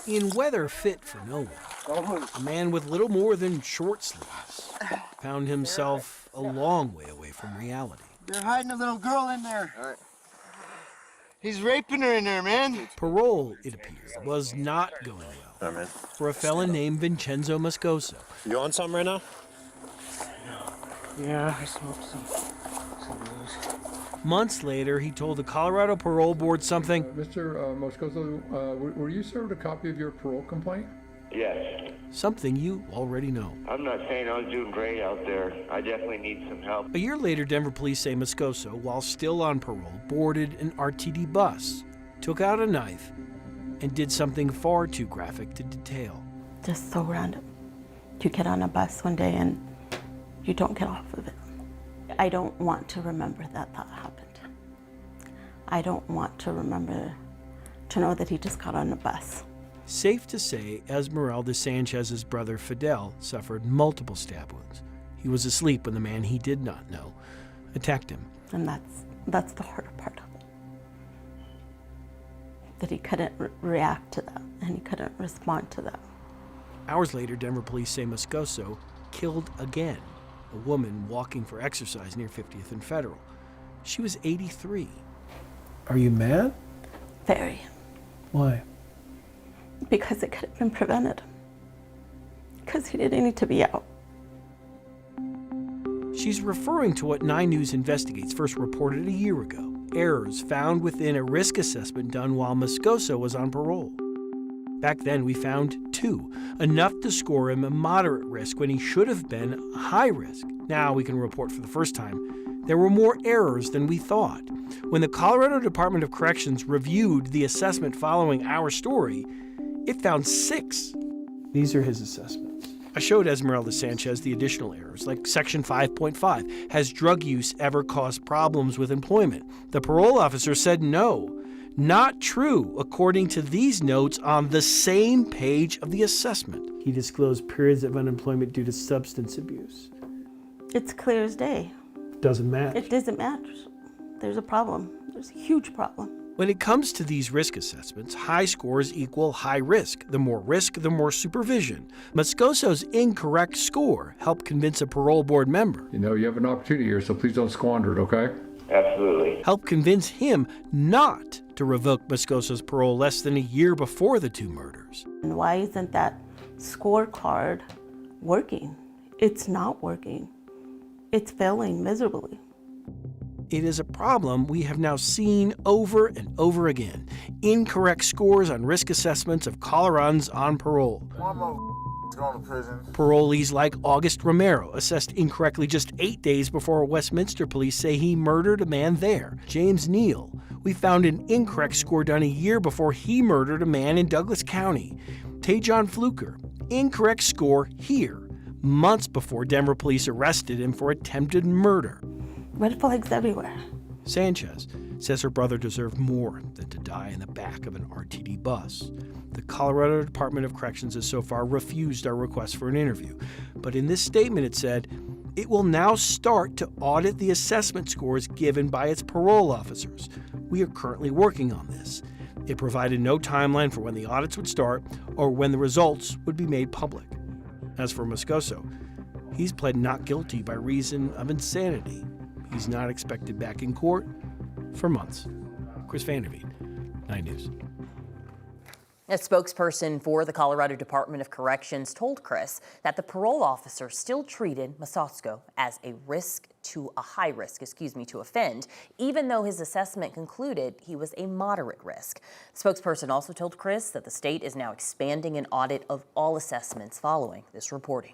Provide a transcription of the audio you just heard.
In weather fit for no one, a man with little more than short sleeves found himself a long way away from reality. They're hiding a little girl in there. All right. He's raping her in there, man. Parole, it appeared, was not going well for a felon named Vinchenzo Moscoso. You on something right now? Yeah, I smoked some booze. Months later, he told the Colorado Parole Board something. Mr. Moscoso, were you served a copy of your parole complaint? Yes. Something you already know. I'm not saying I was doing great out there. I definitely need some help. A year later, Denver police say Moscoso, while still on parole, boarded an RTD bus, took out a knife, and did something far too graphic to detail. Just so random. You get on a bus one day and you don't get off of it. I don't want to remember that happened. I don't want to remember to know that he just got on a bus. Safe to say, Esmeralda Sanchez's brother Fidel suffered multiple stab wounds. He was asleep when the man he did not know attacked him. And that's the harder part of it. That he couldn't react to that, and he couldn't respond to that. Hours later, Denver police say Moscoso killed again a woman walking for exercise near 50th and Federal. She was 83. Are you mad? Very. Why? Because it could have been prevented. Because he didn't need to be out. She's referring to what 9 News Investigates first reported a year ago. Errors found within a risk assessment done while Moscoso was on parole. Back then, we found 2, enough to score him a moderate risk when he should have been high risk. Now we can report for the first time there were more errors than we thought. When the Colorado Department of Corrections reviewed the assessment following our story, it found 6. These are his assessments. I showed Esmeralda Sanchez the additional errors, like Section 5.5. Has drug use ever caused problems with employment? The parole officer said no. Not true, according to these notes on the same page of the assessment. He disclosed periods of unemployment due to substance abuse. It's clear as day. Doesn't match. It doesn't match. There's a problem. There's a huge problem. When it comes to these risk assessments, high scores equal high risk. The more supervision. Moscoso's incorrect score helped convince a parole board member. You know, you have an opportunity here, so please don't squander it, okay? Absolutely. Helped convince him not to revoke Moscoso's parole less than a year before the 2 murders. And why isn't that scorecard working? It's not working. It's failing miserably. It is a problem we have now seen over and over again. Incorrect scores on risk assessments of Coloradans on parole. One more going to prison. Parolees like August Romero assessed incorrectly just 8 days before Westminster police say he murdered a man there. James Neal, we found an incorrect score done a year before he murdered a man in Douglas County. Tejon Fluker, incorrect score here, months before Denver police arrested him for attempted murder. Red flags everywhere. Sanchez says her brother deserved more than to die in the back of an RTD bus. The Colorado Department of Corrections has so far refused our request for an interview. But in this statement it said, it will now start to audit the assessment scores given by its parole officers. We are currently working on this. It provided no timeline for when the audits would start or when the results would be made public. As for Moscoso, he's pled not guilty by reason of insanity. He's not expected back in court for months. Chris Vanderveen, 9 News. A spokesperson for the Colorado Department of Corrections told Chris that the parole officer still treated Moscoso as a high risk to offend, even though his assessment concluded he was a moderate risk. The spokesperson also told Chris that the state is now expanding an audit of all assessments following this reporting.